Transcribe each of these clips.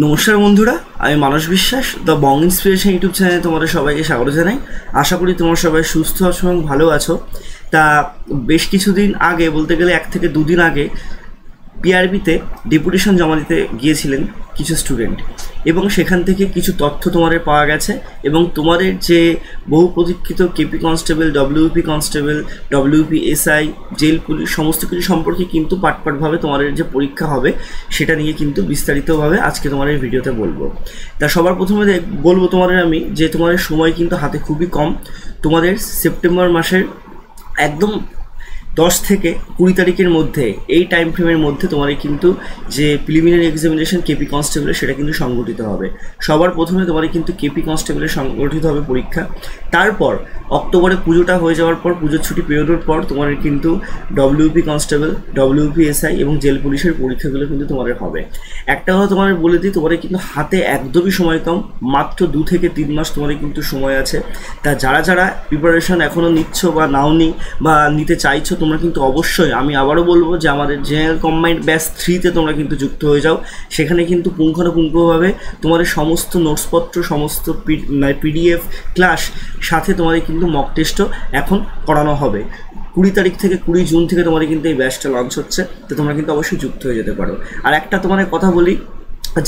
নমস্কার বন্ধুরা, আমি মানস বিশ্বাস দ্য বং ইন্সপিরেশন ইউটিউব চ্যানেলে তোমাদের সবাইকে স্বাগত জানাই। আশা করি তোমরা সবাই সুস্থ আছো এবং ভালো আছো। তা বেশ কিছুদিন আগে, বলতে গেলে 1 থেকে 2 দিন আগে, পিআরবিতে ডেপুটেশন জমা দিতে গিয়েছিলেন কিছু স্টুডেন্ট, এবং সেখান থেকে কিছু তথ্য তোমাদের পাওয়া গেছে। এবং তোমাদের যে বহু প্রতীক্ষিত KP constable, WP constable, WP SI, jail police সমস্ত কিছু সম্পর্কে কিন্তু পার্টভাবে তোমাদের যে পরীক্ষা হবে সেটা নিয়ে কিন্তু বিস্তারিতভাবে আজকে তোমাদের ভিডিওতে বলবো। তা সবার প্রথমে বলবো তোমাদের আমি যে তোমাদের সময় কিন্তু হাতে খুবই কম। তোমাদের সেপ্টেম্বর মাসের একদম 10 থেকে 20 তারিখের মধ্যে, এই টাইম ফ্রেমের মধ্যে তোমাদের কিন্তু যে প্রিলিমিনারি এক্সামিনেশন কেপি কনস্টেবলের সেটা কিন্তু সংগঠিত হবে। সবার প্রথমে তোমাদের কিন্তু কেপি কনস্টেবলের সংগঠিত হবে পরীক্ষা। তারপর অক্টোবরে পুজোটা হয়ে যাওয়ার পর, পুজোর ছুটি পেরিয়ডের পর তোমাদের কিন্তু ডব্লিউপি কনস্টেবল, ডব্লিউপি এসআই এবং জেল পুলিশের পরীক্ষাগুলো কিন্তু তোমাদের হবে। একটা কথা তোমাদের বলে দিই, তোমাদের কিন্তু হাতে একদমই সময় কম, মাত্র 2 থেকে 3 মাস তোমাদের কিন্তু সময় আছে। তা যারা যারা প্রিপারেশন এখনও নিচ্ছ বা নাওনি বা নিতে চাইছো, তোমরা কিন্তু অবশ্যই, আমি আবারও বলবো যে আমাদের জেনারেল কম্বাইন্ড ব্যাচ 3-তে তোমরা কিন্তু যুক্ত হয়ে যাও। সেখানে কিন্তু পুঙ্খানুপুঙ্খভাবে তোমাদের সমস্ত নোটসপত্র, সমস্ত পিডিএফ ক্লাস, সাথে তোমাদের কিন্তু মক টেস্টও এখন করানো হবে। 20 তারিখ থেকে 20 জুন থেকে তোমাদের কিন্তু এই ব্যাচটা লঞ্চ হচ্ছে। তো তোমরা কিন্তু অবশ্যই যুক্ত হয়ে যেতে পারো। আর একটা তোমাদের কথা বলি,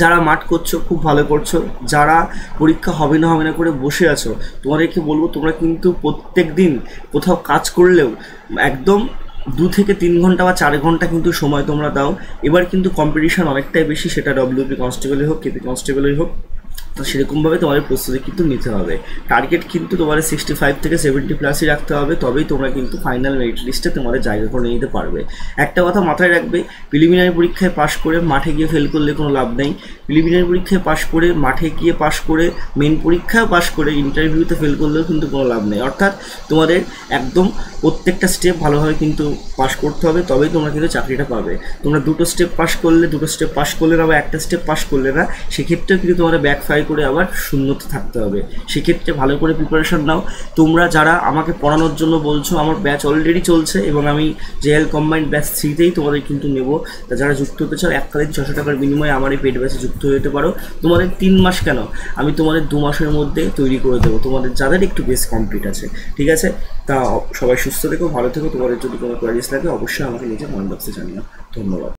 যারা মাঠ করছো খুব ভালো করছো, যারা পরীক্ষা হবে না করে বসে আছো, তোমাদেরকে বলবো তোমরা কিন্তু প্রত্যেক দিন কোথাও কাজ করলেও একদম 2 থেকে 3 ঘন্টা বা 4 ঘন্টা কিন্তু সময় তোমরা দাও। এবার কিন্তু কম্পিটিশান অনেকটাই বেশি, সেটা ডব্লিউপি কনস্টেবলই হোক, কেপি কনস্টেবলই হোক। তো সেরকমভাবে তোমাদের প্রস্তুতি কিন্তু নিতে হবে। টার্গেট কিন্তু তোমাদের 65 থেকে 70+ রাখতে হবে, তবেই তোমরা কিন্তু ফাইনাল মেরিট লিস্টে তোমাদের জায়গা করে নিতে পারবে। একটা কথা মাথায় রাখবে, প্রিলিমিনারি পরীক্ষায় পাশ করে মাঠে গিয়ে ফেল করলে কোনো লাভ নেই। প্রিলিমিনারি পরীক্ষায় পাশ করে, মাঠে গিয়ে পাশ করে, মেন পরীক্ষায় পাশ করে, ইন্টারভিউতে ফেল করলেও কিন্তু কোনো লাভ নেই। অর্থাৎ তোমাদের একদম প্রত্যেকটা স্টেপ ভালোভাবে কিন্তু পাস করতে হবে, তবেই তোমরা কিন্তু চাকরিটা পাবে। তোমরা 2টো স্টেপ পাস করলে, 2টো স্টেপ পাস করলে না, বা একটা স্টেপ পাস করলে না, সেক্ষেত্রেও কিন্তু তোমাদের ব্যাকফায়ার করে আবার শূন্যতে থাকতে হবে। সেক্ষেত্রে ভালো করে প্রিপারেশন নাও। তোমরা যারা আমাকে পড়ানোর জন্য বলছো, আমার ব্যাচ অলরেডি চলছে এবং আমি জেএল কম্বাইন্ড ব্যাচ 3-তেই তোমাদের কিন্তু নেব। তা যারা যুক্ত হতে চাও, এককালীন 600 টাকার বিনিময়ে আমার এই পেড ব্যাচে যুক্ত হতে পারো। তোমাদের 3 মাস কেন, আমি তোমাদের 2 মাসের মধ্যে তৈরি করে দেবো, তোমাদের যাদের একটু বেস কমপ্লিট আছে। ঠিক আছে? তা সবাই সুস্থ থেকো, ভালো থেকো। তোমাদের যদি কোনো কোয়ারিজ থাকে অবশ্যই আমাকে নিজে কমেন্ট বক্সে জানিও। ধন্যবাদ।